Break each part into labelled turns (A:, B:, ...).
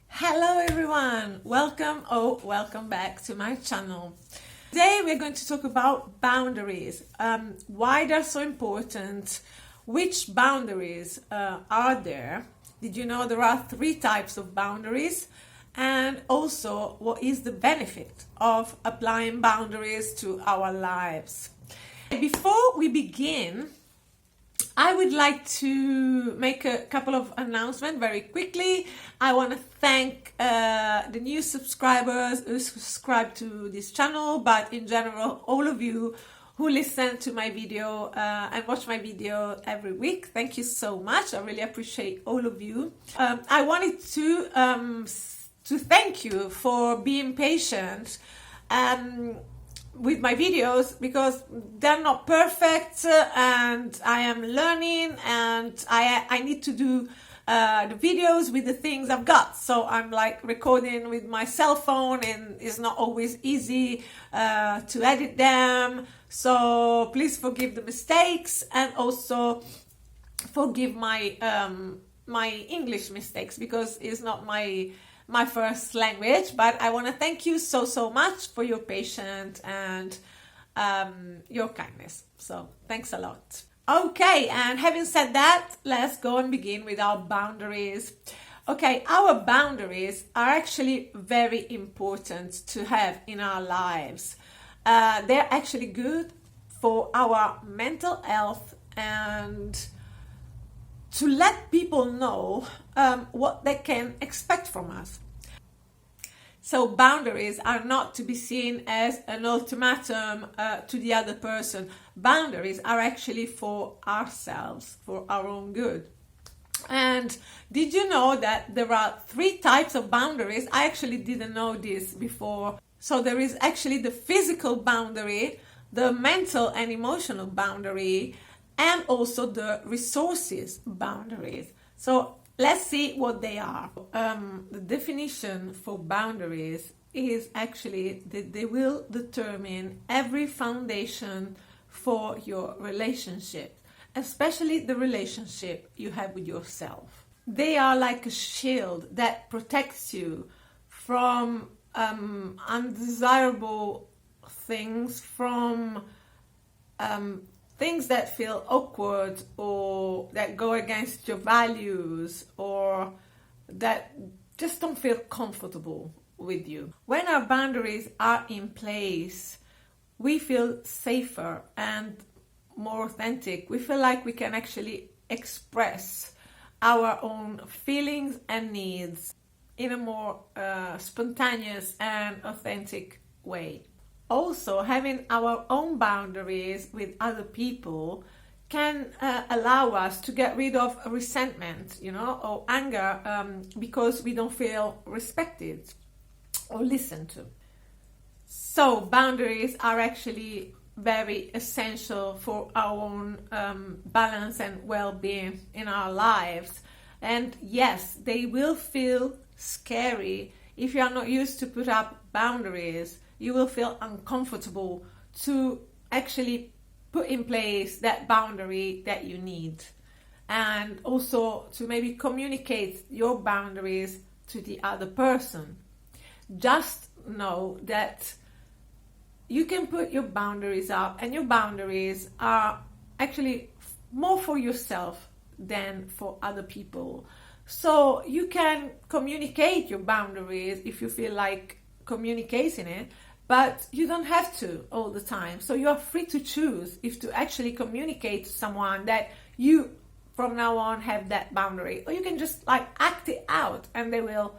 A: Hello everyone, welcome back to my channel. Today we're going to talk about boundaries, why they're so important, which boundaries are there. Did you know there are 3 types of boundaries? And also, what is the benefit of applying boundaries to our lives? Before we begin, I would like to make a couple of announcements very quickly. I want to thank the new subscribers who subscribe to this channel, but in general, all of you who listen to my video and watch my video every week. Thank you so much. I really appreciate all of you. I wanted to thank you for being patient with my videos, because they're not perfect and I am learning, and I need to do the videos with the things I've got. So I'm like recording with my cell phone and it's not always easy to edit them. So please forgive the mistakes, and also forgive my my English mistakes, because it's not my first language. But I want to thank you so much for your patience and your kindness. So thanks a lot. Okay, and having said that, let's go and begin with our boundaries. Okay, our boundaries are actually very important to have in our lives. They're actually good for our mental health, and to let people know what they can expect from us. So boundaries are not to be seen as an ultimatum to the other person. Boundaries are actually for ourselves, for our own good. And did you know that there are 3 types of boundaries? I actually didn't know this before. So there is actually the physical boundary, the mental and emotional boundary, and also the resources boundaries. So let's see what they are. The definition for boundaries is actually that they will determine every foundation for your relationship, especially the relationship you have with yourself. They are like a shield that protects you from undesirable things, from things that feel awkward or that go against your values or that just don't feel comfortable with you. When our boundaries are in place, we feel safer and more authentic. We feel like we can actually express our own feelings and needs in a more spontaneous and authentic way. Also, having our own boundaries with other people can allow us to get rid of resentment, or anger, because we don't feel respected or listened to. So boundaries are actually very essential for our own balance and well-being in our lives. And yes, they will feel scary if you are not used to put up boundaries. You will feel uncomfortable to actually put in place that boundary that you need, and also to maybe communicate your boundaries to the other person. Just know that you can put your boundaries up, and your boundaries are actually more for yourself than for other people. So you can communicate your boundaries if you feel like communicating it, but you don't have to all the time. So you are free to choose if to actually communicate to someone that you from now on have that boundary, or you can just act it out, and they will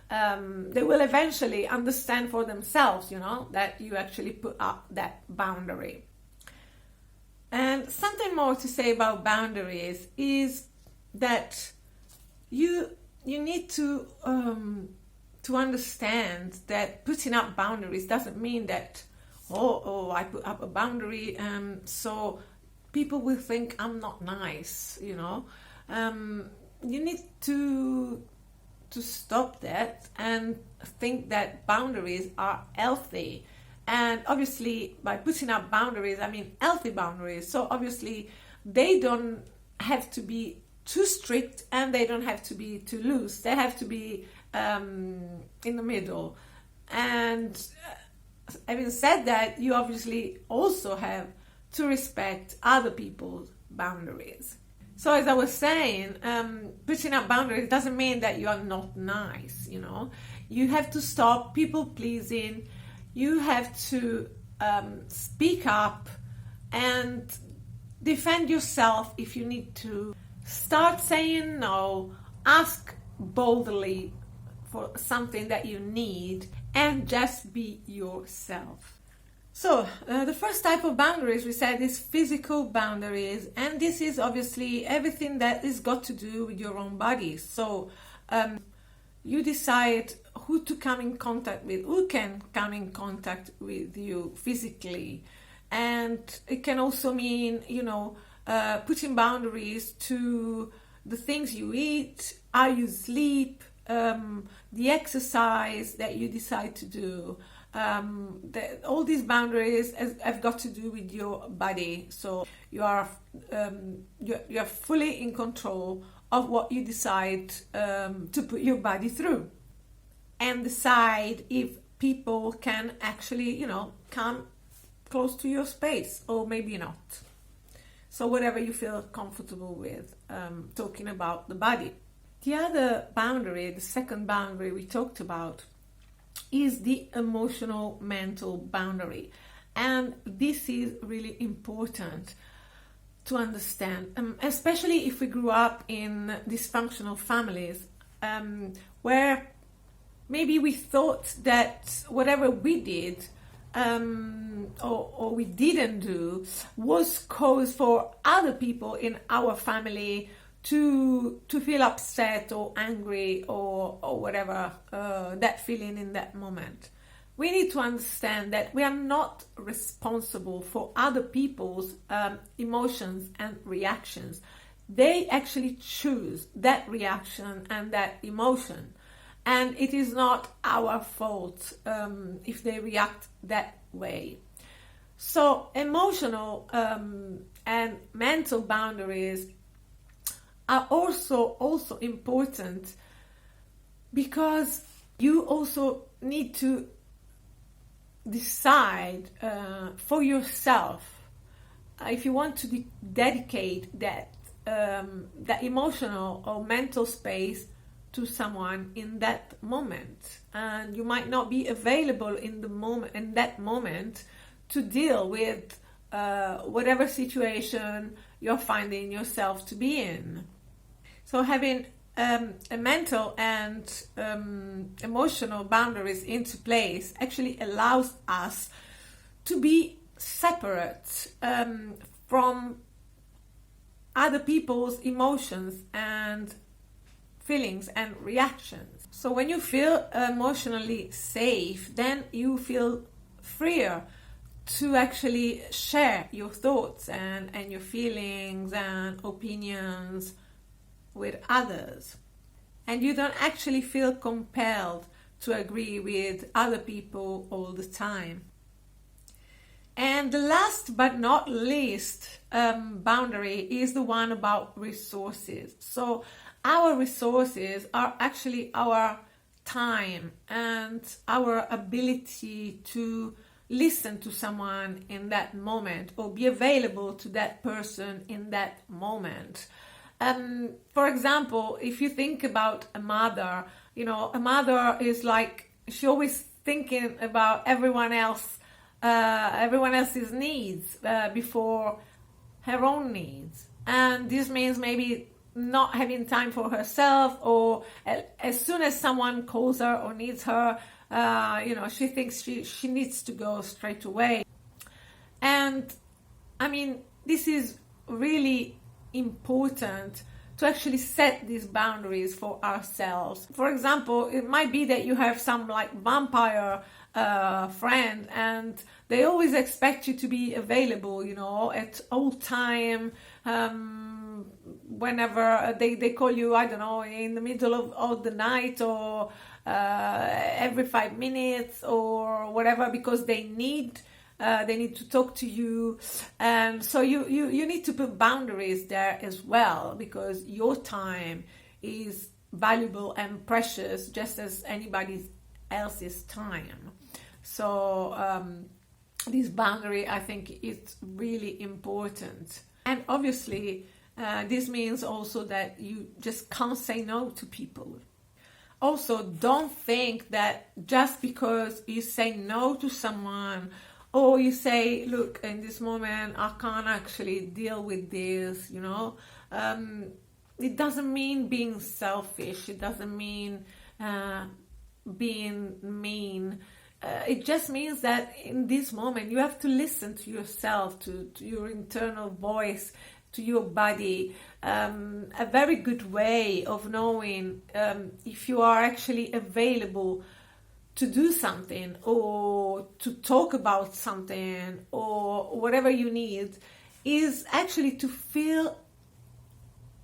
A: eventually understand for themselves, that you actually put up that boundary. And something more to say about boundaries is that you need to understand that putting up boundaries doesn't mean that I put up a boundary so people will think I'm not nice. You need to stop that and think that boundaries are healthy. And obviously, by putting up boundaries, I mean healthy boundaries. So obviously, they don't have to be too strict and they don't have to be too loose. They have to be in the middle. And having said that, you obviously also have to respect other people's boundaries. So as I was saying, putting up boundaries doesn't mean that you are not nice, you know. You have to stop people pleasing. You have to speak up and defend yourself if you need to. Start saying no, ask boldly for something that you need, and just be yourself. So, the first type of boundaries we said is physical boundaries, and this is obviously everything that is got to do with your own body. So, you decide who to come in contact with, who can come in contact with you physically. And it can also mean, putting boundaries to the things you eat, how you sleep, the exercise that you decide to do. All these boundaries have got to do with your body. So you are fully in control of what you decide to put your body through, and decide if people can actually, come close to your space or maybe not. So whatever you feel comfortable with, talking about the body. The other boundary, the second boundary we talked about, is the emotional mental boundary. And this is really important to understand, especially if we grew up in dysfunctional families, where maybe we thought that whatever we did or we didn't do was cause for other people in our family to feel upset or angry or whatever that feeling in that moment. We need to understand that we are not responsible for other people's emotions and reactions. They actually choose that reaction and that emotion. And it is not our fault if they react that way. So emotional and mental boundaries are also important, because you also need to decide for yourself if you want to dedicate that emotional or mental space to someone in that moment. And you might not be available in that moment to deal with whatever situation you're finding yourself to be in. So having a mental and emotional boundaries into place actually allows us to be separate from other people's emotions and feelings and reactions. So when you feel emotionally safe, then you feel freer to actually share your thoughts and your feelings and opinions with others. And you don't actually feel compelled to agree with other people all the time. And the last but not least boundary is the one about resources. So our resources are actually our time and our ability to listen to someone in that moment or be available to that person in that moment. For example, if you think about a mother, a mother is like, she always thinking about everyone else's needs before her own needs. And this means maybe not having time for herself, or as soon as someone calls her or needs her, she thinks she needs to go straight away. And I mean, this is really important to actually set these boundaries for ourselves. For example, it might be that you have some like vampire friend, and they always expect you to be available, at all time, whenever they call you, I don't know, in the middle of the night, or every 5 minutes or whatever, because they need to talk to you. And so you need to put boundaries there as well, because your time is valuable and precious just as anybody else's time. So this boundary, I think, is really important. And obviously, this means also that you just can't say no to people. Also, don't think that just because you say no to someone, or you say, look, in this moment, I can't actually deal with this, it doesn't mean being selfish. It doesn't mean being mean. It just means that in this moment, you have to listen to yourself, to your internal voice, to your body. A very good way of knowing if you are actually available to do something or to talk about something or whatever you need is actually to feel,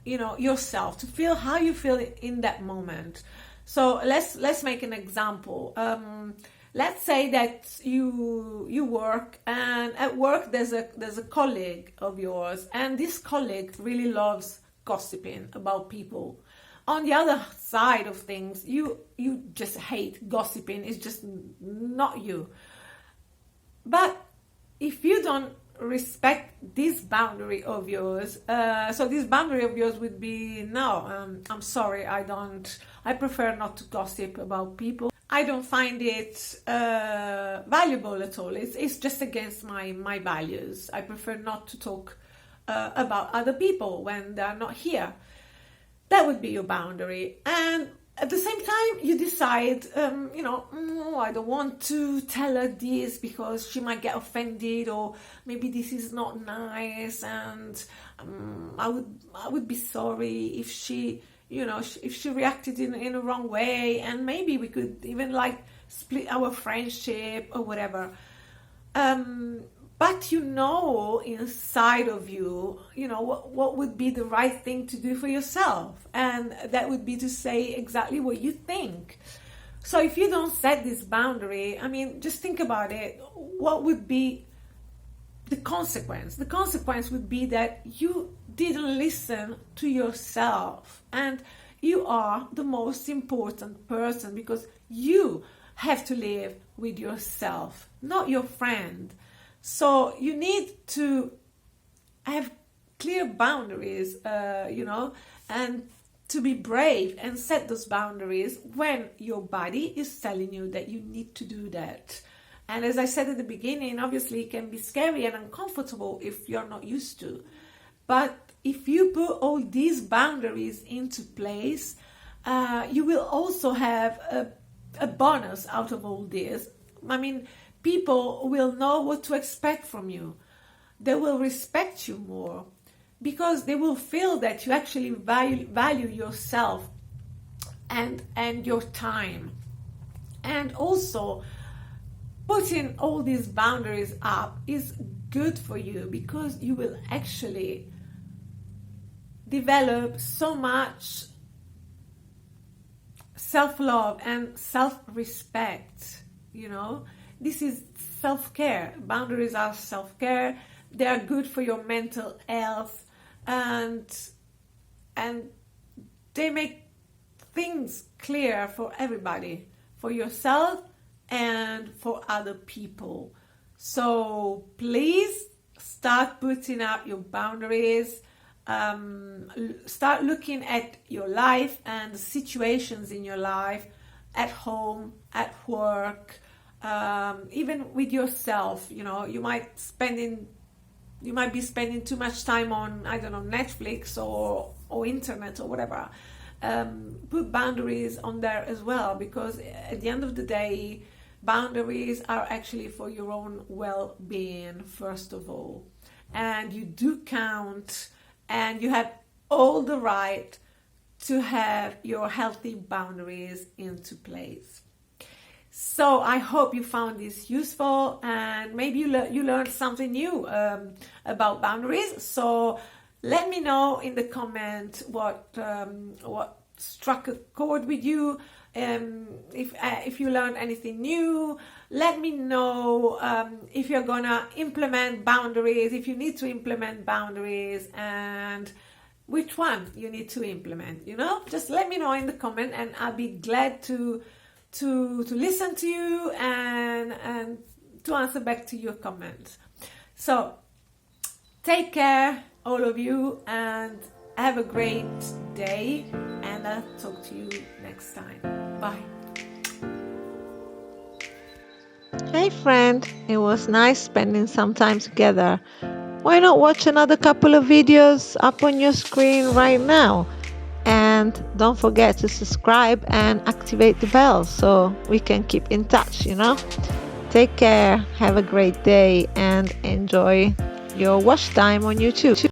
A: yourself, to feel how you feel in that moment. So let's make an example. Let's say that you work, and at work there's a colleague of yours, and this colleague really loves gossiping about people. On the other side of things, you just hate gossiping. It's just not you. But if you don't respect this boundary of yours, so this boundary of yours would be, no, I'm sorry, I prefer not to gossip about people. I don't find it valuable at all. It's just against my values. I prefer not to talk about other people when they're not here. That would be your boundary. And at the same time, you decide, I don't want to tell her this because she might get offended, or maybe this is not nice, and I would be sorry if she, if she reacted in a wrong way, and maybe we could even split our friendship or whatever. But inside of you, what would be the right thing to do for yourself. And that would be to say exactly what you think. So if you don't set this boundary, just think about it. What would be the consequence? The consequence would be that you didn't listen to yourself. And you are the most important person, because you have to live with yourself, not your friend. So you need to have clear boundaries, and to be brave and set those boundaries when your body is telling you that you need to do that. And as I said at the beginning, obviously it can be scary and uncomfortable if you're not used to. But if you put all these boundaries into place, you will also have a bonus out of all this. People will know what to expect from you. They will respect you more because they will feel that you actually value yourself and your time. And also, putting all these boundaries up is good for you because you will actually develop so much self-love and self-respect, This is self-care. Boundaries are self-care. They are good for your mental health, and they make things clear for everybody, for yourself and for other people. So please start putting up your boundaries. Start looking at your life and the situations in your life, at home, at work, even with yourself. You might be spending too much time on, Netflix or internet or whatever. Put boundaries on there as well, because at the end of the day, boundaries are actually for your own well-being, first of all. And you do count, and you have all the right to have your healthy boundaries into place. So I hope you found this useful, and maybe you learned something new about boundaries. So let me know in the comment what struck a chord with you. If you learned anything new, let me know if you're gonna implement boundaries, if you need to implement boundaries, and which one you need to implement, just let me know in the comment, and I'll be glad to listen to you and to answer back to your comments. So take care, all of you, and have a great day, and I'll talk to you next time. Bye. Hey friend, it was nice spending some time together. Why not watch another couple of videos up on your screen right now? And don't forget to subscribe and activate the bell so we can keep in touch, Take care, have a great day, and enjoy your watch time on YouTube.